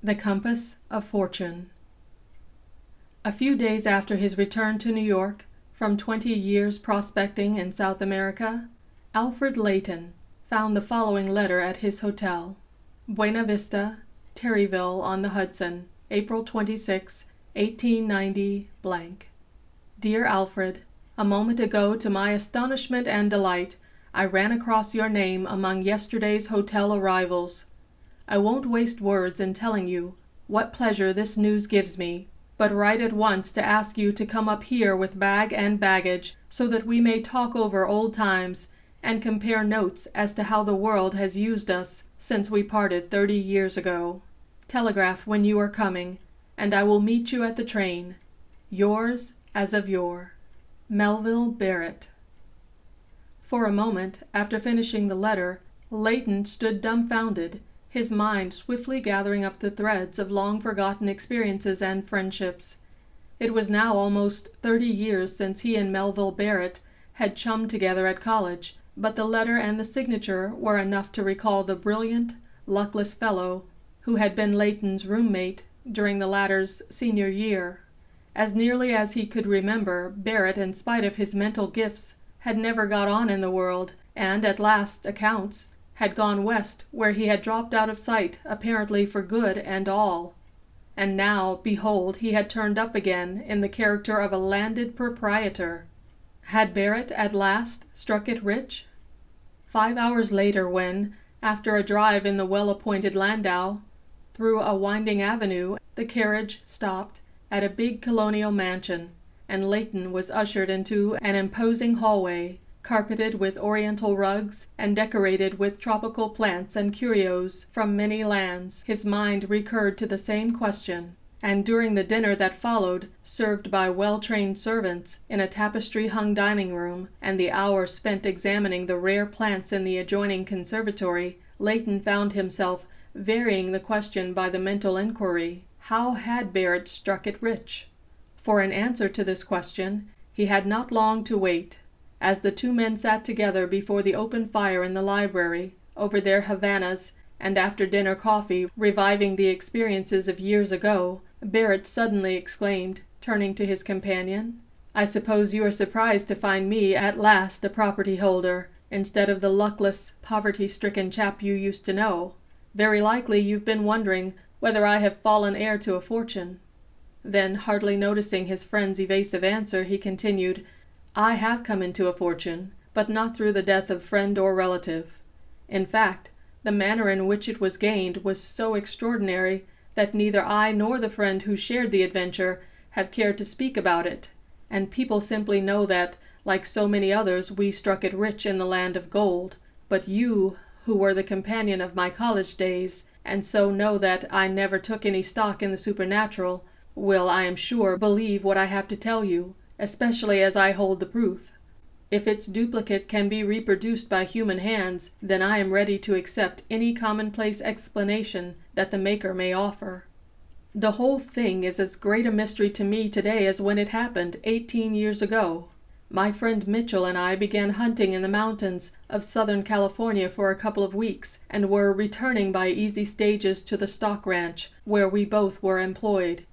The Compass of Fortune. A few days after his return to New York from 20 years prospecting in South America, Alfred Layton found the following letter at his hotel: Buena Vista, Terryville on the Hudson, April 26, 1890 blank. Dear Alfred, a moment ago, to my astonishment and delight, I ran across your name among yesterday's hotel arrivals. I won't waste words in telling you what pleasure this news gives me, but write at once to ask you to come up here with bag and baggage so that we may talk over old times and compare notes as to how the world has used us since we parted 30 years ago. Telegraph when you are coming, and I will meet you at the train. Yours as of yore, Melville Barrett. For a moment, after finishing the letter, Layton stood dumbfounded, his mind swiftly gathering up the threads of long-forgotten experiences and friendships. It was now almost 30 years since he and Melville Barrett had chummed together at college, but the letter and the signature were enough to recall the brilliant, luckless fellow who had been Layton's roommate during the latter's senior year. As nearly as he could remember, Barrett, in spite of his mental gifts, had never got on in the world, and, at last accounts, had gone west, where he had dropped out of sight, apparently for good and all. And now, behold, he had turned up again in the character of a landed proprietor. Had Barrett at last struck it rich? 5 hours later, when, after a drive in the well-appointed landau, through a winding avenue, the carriage stopped at a big colonial mansion, and Layton was ushered into an imposing hallway, carpeted with oriental rugs and decorated with tropical plants and curios from many lands, his mind recurred to the same question, and during the dinner that followed, served by well-trained servants in a tapestry-hung dining-room, and the hour spent examining the rare plants in the adjoining conservatory, Layton found himself varying the question by the mental inquiry, how had Barrett struck it rich? For an answer to this question, he had not long to wait. As the two men sat together before the open fire in the library, over their Havanas and after-dinner coffee, reviving the experiences of years ago, Barrett suddenly exclaimed, turning to his companion, "I suppose you are surprised to find me at last a property holder, instead of the luckless, poverty-stricken chap you used to know. Very likely you've been wondering whether I have fallen heir to a fortune." Then, hardly noticing his friend's evasive answer, he continued, "I have come into a fortune, but not through the death of friend or relative. In fact, the manner in which it was gained was so extraordinary that neither I nor the friend who shared the adventure have cared to speak about it, and people simply know that, like so many others, we struck it rich in the land of gold. But you, who were the companion of my college days, and so know that I never took any stock in the supernatural, will, I am sure, believe what I have to tell you, especially as I hold the proof. If its duplicate can be reproduced by human hands, then I am ready to accept any commonplace explanation that the maker may offer. The whole thing is as great a mystery to me today as when it happened 18 years ago. My friend Mitchell and I began hunting in the mountains of Southern California for a couple of weeks, and were returning by easy stages to the stock ranch, where we both were employed.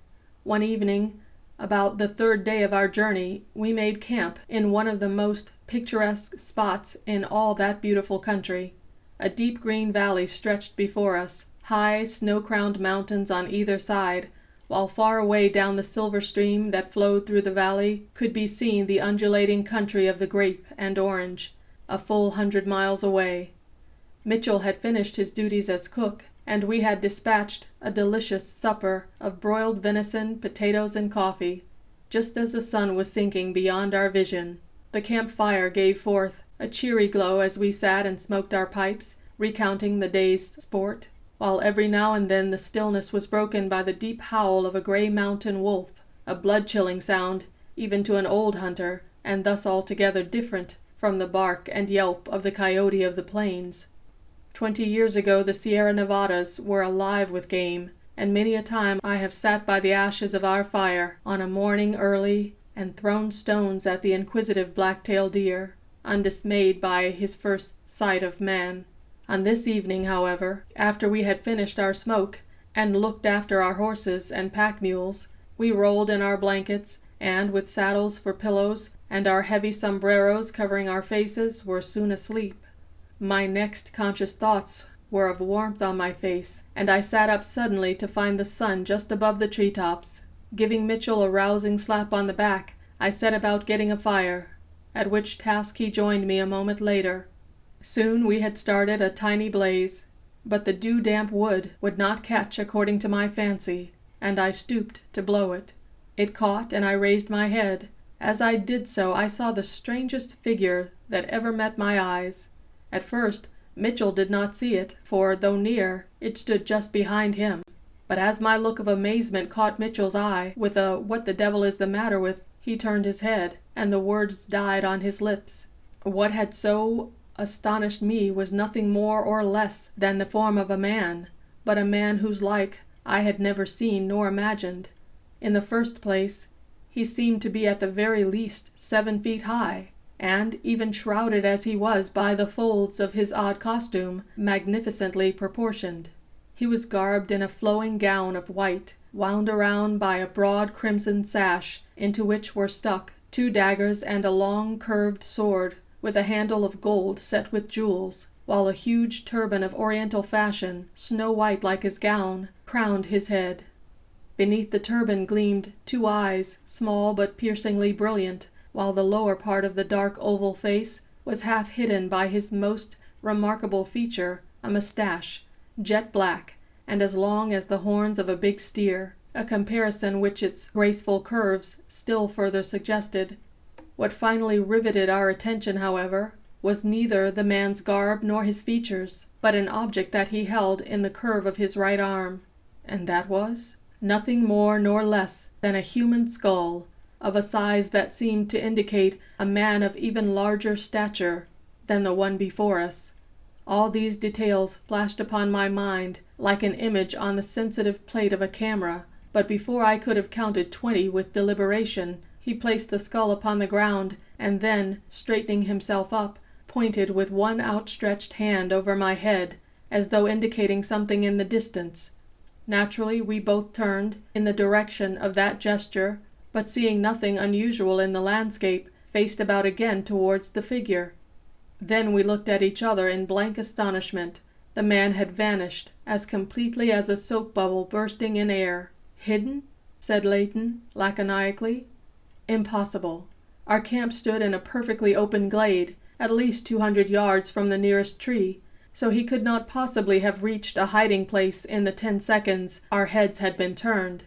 One evening, about the third day of our journey, we made camp in one of the most picturesque spots in all that beautiful country. A deep green valley stretched before us, high snow-crowned mountains on either side, while far away down the silver stream that flowed through the valley could be seen the undulating country of the grape and orange, a full 100 miles away. Mitchell had finished his duties as cook, and we had dispatched a delicious supper of broiled venison, potatoes, and coffee, just as the sun was sinking beyond our vision. The campfire gave forth a cheery glow as we sat and smoked our pipes, recounting the day's sport, while every now and then the stillness was broken by the deep howl of a gray mountain wolf, a blood-chilling sound even to an old hunter, and thus altogether different from the bark and yelp of the coyote of the plains. 20 years ago the Sierra Nevadas were alive with game, and many a time I have sat by the ashes of our fire on a morning early and thrown stones at the inquisitive black-tailed deer, undismayed by his first sight of man. On this evening, however, after we had finished our smoke, and looked after our horses and pack mules, we rolled in our blankets, and with saddles for pillows and our heavy sombreros covering our faces, were soon asleep. My next conscious thoughts were of warmth on my face, and I sat up suddenly to find the sun just above the treetops. Giving Mitchell a rousing slap on the back, I set about getting a fire, at which task he joined me a moment later. Soon we had started a tiny blaze, but the dew-damp wood would not catch according to my fancy, and I stooped to blow it. It caught, and I raised my head. As I did so, I saw the strangest figure that ever met my eyes. At first, Mitchell did not see it, for, though near, it stood just behind him. But as my look of amazement caught Mitchell's eye, with a "What the devil is the matter with?" he turned his head, and the words died on his lips. What had so astonished me was nothing more or less than the form of a man, but a man whose like I had never seen nor imagined. In the first place, he seemed to be at the very least 7 feet high, and, even shrouded as he was by the folds of his odd costume, magnificently proportioned. He was garbed in a flowing gown of white, wound around by a broad crimson sash, into which were stuck 2 daggers and a long curved sword, with a handle of gold set with jewels, while a huge turban of oriental fashion, snow-white like his gown, crowned his head. Beneath the turban gleamed 2 eyes, small but piercingly brilliant, while the lower part of the dark oval face was half hidden by his most remarkable feature, a moustache, jet black, and as long as the horns of a big steer, a comparison which its graceful curves still further suggested. What finally riveted our attention, however, was neither the man's garb nor his features, but an object that he held in the curve of his right arm. And that was nothing more nor less than a human skull, of a size that seemed to indicate a man of even larger stature than the one before us. All these details flashed upon my mind like an image on the sensitive plate of a camera, but before I could have counted 20 with deliberation, he placed the skull upon the ground, and then, straightening himself up, pointed with one outstretched hand over my head, as though indicating something in the distance. Naturally, we both turned in the direction of that gesture, but seeing nothing unusual in the landscape, faced about again towards the figure. Then we looked at each other in blank astonishment. The man had vanished as completely as a soap bubble bursting in air. "Hidden?" said Leighton, laconically. "Impossible. Our camp stood in a perfectly open glade, at least 200 yards from the nearest tree, so he could not possibly have reached a hiding place in the 10 seconds our heads had been turned."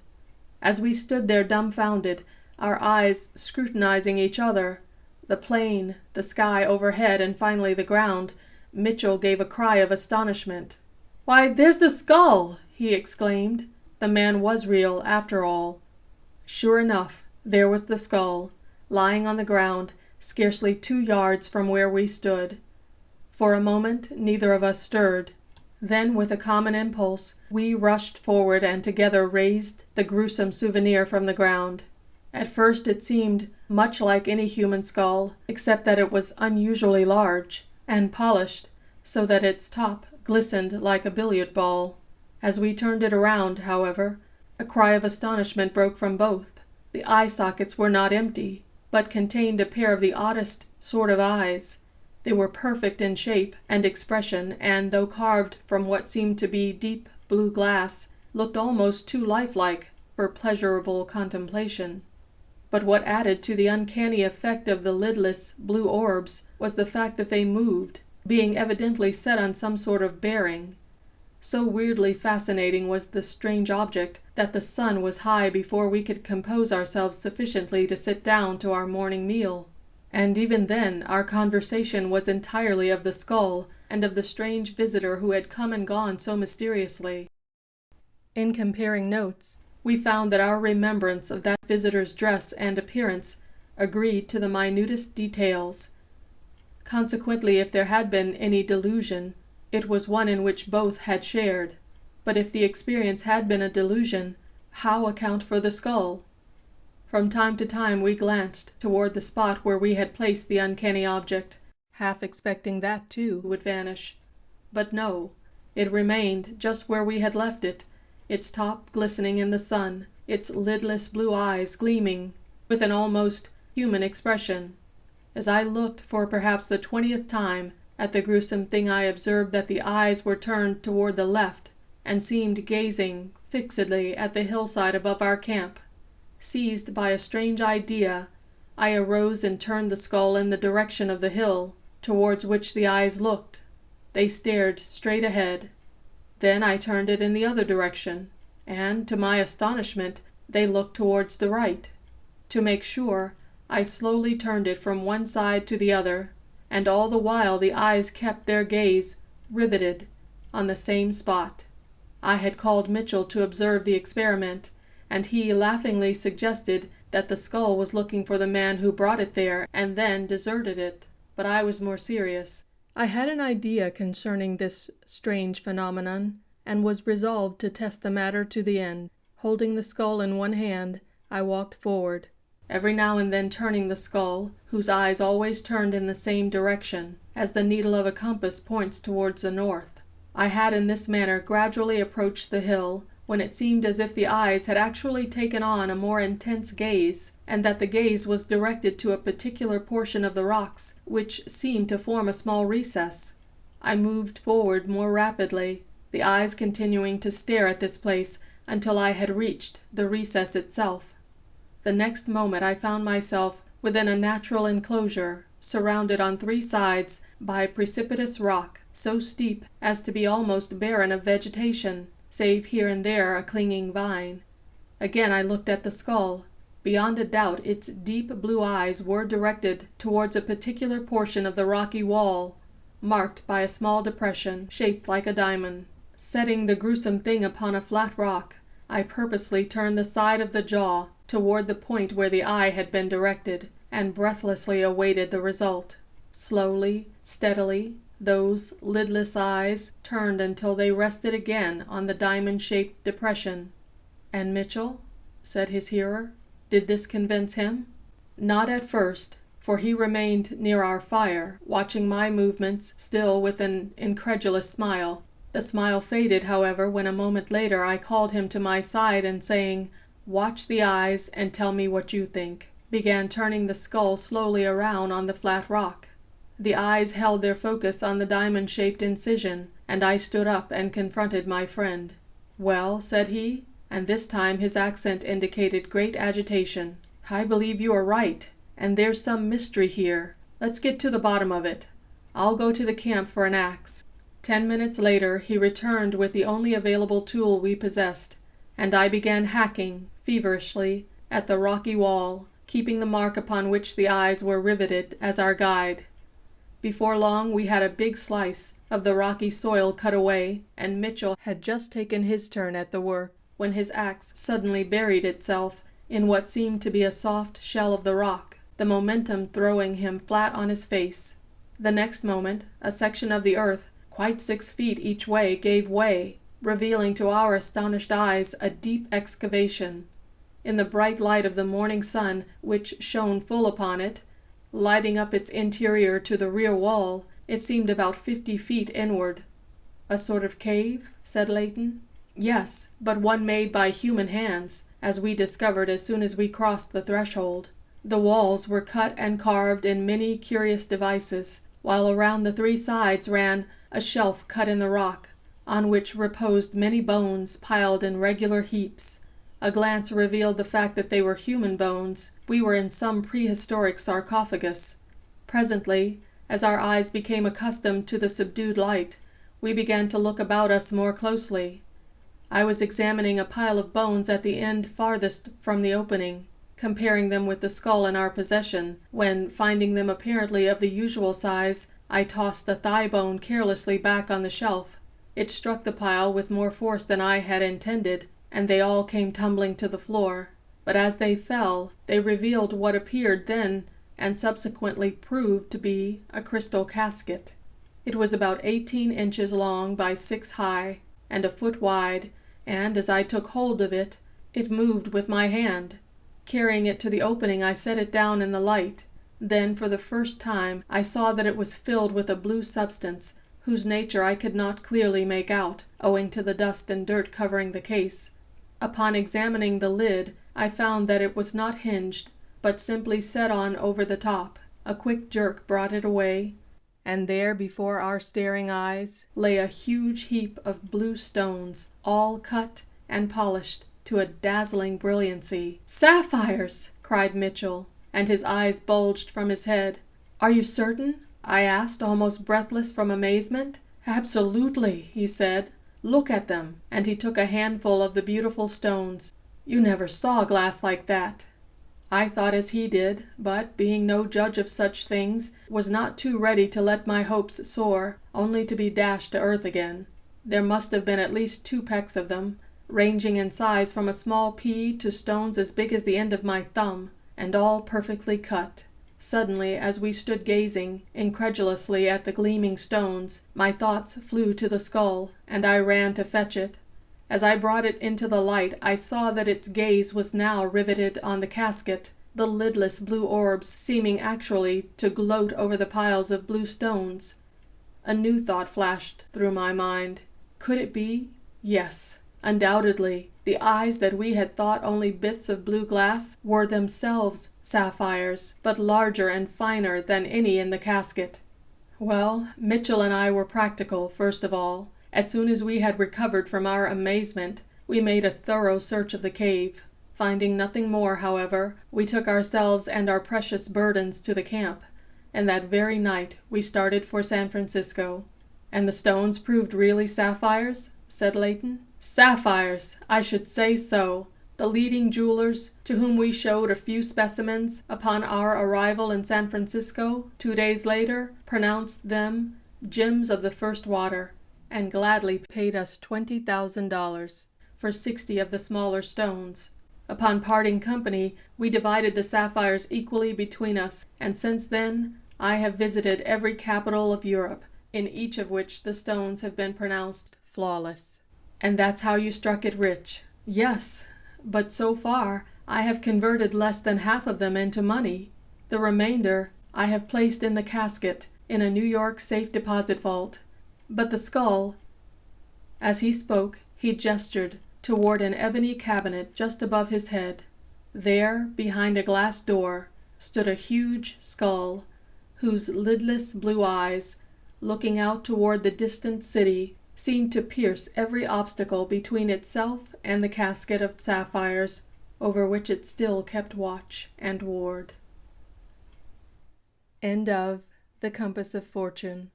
As we stood there dumbfounded, our eyes scrutinizing each other, the plain, the sky overhead, and finally the ground, Mitchell gave a cry of astonishment. "Why, there's the skull!" he exclaimed. The man was real, after all. Sure enough, there was the skull, lying on the ground, scarcely 2 yards from where we stood. For a moment neither of us stirred. Then, with a common impulse, we rushed forward and together raised the gruesome souvenir from the ground. At first it seemed much like any human skull, except that it was unusually large, and polished, so that its top glistened like a billiard ball. As we turned it around, however, a cry of astonishment broke from both. The eye sockets were not empty, but contained a pair of the oddest sort of eyes. They were perfect in shape and expression, and, though carved from what seemed to be deep blue glass, looked almost too lifelike for pleasurable contemplation. But what added to the uncanny effect of the lidless blue orbs was the fact that they moved, being evidently set on some sort of bearing. So weirdly fascinating was the strange object that the sun was high before we could compose ourselves sufficiently to sit down to our morning meal. And even then our conversation was entirely of the skull and of the strange visitor who had come and gone so mysteriously. In comparing notes, we found that our remembrance of that visitor's dress and appearance agreed to the minutest details. Consequently, if there had been any delusion, it was one in which both had shared. But if the experience had been a delusion, how account for the skull? From time to time we glanced toward the spot where we had placed the uncanny object, half expecting that too would vanish. But no, it remained just where we had left it, its top glistening in the sun, its lidless blue eyes gleaming with an almost human expression. As I looked for perhaps the 20th time at the gruesome thing, I observed that the eyes were turned toward the left and seemed gazing fixedly at the hillside above our camp. Seized by a strange idea, I arose and turned the skull in the direction of the hill towards which the eyes looked. They stared straight ahead. Then I turned it in the other direction, and, to my astonishment, they looked towards the right. To make sure, I slowly turned it from one side to the other, and all the while the eyes kept their gaze riveted on the same spot. I had called Mitchell to observe the experiment, and he laughingly suggested that the skull was looking for the man who brought it there and then deserted it. But I was more serious. I had an idea concerning this strange phenomenon, and was resolved to test the matter to the end. Holding the skull in one hand, I walked forward, every now and then turning the skull, whose eyes always turned in the same direction, as the needle of a compass points towards the north. I had in this manner gradually approached the hill, when it seemed as if the eyes had actually taken on a more intense gaze, and that the gaze was directed to a particular portion of the rocks, which seemed to form a small recess. I moved forward more rapidly, the eyes continuing to stare at this place until I had reached the recess itself. The next moment I found myself within a natural enclosure, surrounded on 3 sides by precipitous rock, so steep as to be almost barren of vegetation, save here and there a clinging vine. Again I looked at the skull. Beyond a doubt its deep blue eyes were directed towards a particular portion of the rocky wall, marked by a small depression shaped like a diamond. Setting the gruesome thing upon a flat rock, I purposely turned the side of the jaw toward the point where the eye had been directed, and breathlessly awaited the result. Slowly, steadily, those lidless eyes turned until they rested again on the diamond-shaped depression. "And Mitchell?" said his hearer. "Did this convince him?" "Not at first, for he remained near our fire, watching my movements still with an incredulous smile. The smile faded, however, when a moment later I called him to my side and saying, 'Watch the eyes and tell me what you think,' began turning the skull slowly around on the flat rock. The eyes held their focus on the diamond-shaped incision, and I stood up and confronted my friend. 'Well,' said he, and this time his accent indicated great agitation, 'I believe you are right, and there's some mystery here. Let's get to the bottom of it. I'll go to the camp for an axe.' 10 minutes later he returned with the only available tool we possessed, and I began hacking feverishly at the rocky wall, keeping the mark upon which the eyes were riveted as our guide. Before long we had a big slice of the rocky soil cut away, and Mitchell had just taken his turn at the work, when his axe suddenly buried itself in what seemed to be a soft shell of the rock, the momentum throwing him flat on his face. The next moment a section of the earth, quite 6 feet each way, gave way, revealing to our astonished eyes a deep excavation. In the bright light of the morning sun, which shone full upon it, lighting up its interior to the rear wall, it seemed about 50 feet inward. "A sort of cave?" said Leighton. "Yes, but one made by human hands, as we discovered as soon as we crossed the threshold. The walls were cut and carved in many curious devices, while around the 3 sides ran a shelf cut in the rock, on which reposed many bones piled in regular heaps. A glance revealed the fact that they were human bones. We were in some prehistoric sarcophagus. Presently, as our eyes became accustomed to the subdued light, we began to look about us more closely. I was examining a pile of bones at the end farthest from the opening, comparing them with the skull in our possession, when, finding them apparently of the usual size, I tossed the thigh bone carelessly back on the shelf. It struck the pile with more force than I had intended, and they all came tumbling to the floor. But as they fell, they revealed what appeared then and subsequently proved to be a crystal casket. It was about 18 inches long by 6 high, and a foot wide, and as I took hold of it, it moved with my hand. Carrying it to the opening, I set it down in the light. Then, for the first time, I saw that it was filled with a blue substance, whose nature I could not clearly make out, owing to the dust and dirt covering the case. Upon examining the lid, I found that it was not hinged, but simply set on over the top. A quick jerk brought it away, and there before our staring eyes lay a huge heap of blue stones, all cut and polished to a dazzling brilliancy. "Sapphires!" cried Mitchell, and his eyes bulged from his head. "Are you certain?" I asked, almost breathless from amazement. "Absolutely," he said. "Look at them," and he took a handful of the beautiful stones. "You never saw glass like that." I thought as he did, but, being no judge of such things, was not too ready to let my hopes soar, only to be dashed to earth again. There must have been at least 2 pecks of them, ranging in size from a small pea to stones as big as the end of my thumb, and all perfectly cut. Suddenly, as we stood gazing incredulously at the gleaming stones, my thoughts flew to the skull, and I ran to fetch it. As I brought it into the light, I saw that its gaze was now riveted on the casket, the lidless blue orbs seeming actually to gloat over the piles of blue stones. A new thought flashed through my mind. Could it be? Yes, undoubtedly. The eyes that we had thought only bits of blue glass were themselves sapphires, but larger and finer than any in the casket. Well, Mitchell and I were practical, first of all. As soon as we had recovered from our amazement, we made a thorough search of the cave. Finding nothing more, however, we took ourselves and our precious burdens to the camp, and that very night we started for San Francisco. "And the stones proved really sapphires?" said Leighton. "Sapphires! I should say so. The leading jewelers, to whom we showed a few specimens upon our arrival in San Francisco 2 days later, pronounced them gems of the first water, and gladly paid us $20,000 for 60 of the smaller stones. Upon parting company, we divided the sapphires equally between us, and since then I have visited every capital of Europe, in each of which the stones have been pronounced flawless." "And that's how you struck it rich?" "Yes, but so far I have converted less than half of them into money. The remainder I have placed in the casket in a New York safe deposit vault. But the skull—" As he spoke, he gestured toward an ebony cabinet just above his head. There, behind a glass door, stood a huge skull, whose lidless blue eyes, looking out toward the distant city, seemed to pierce every obstacle between itself and the casket of sapphires over which it still kept watch and ward. End of The Compass of Fortune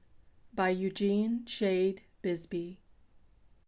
by Eugene Shade Bisbee.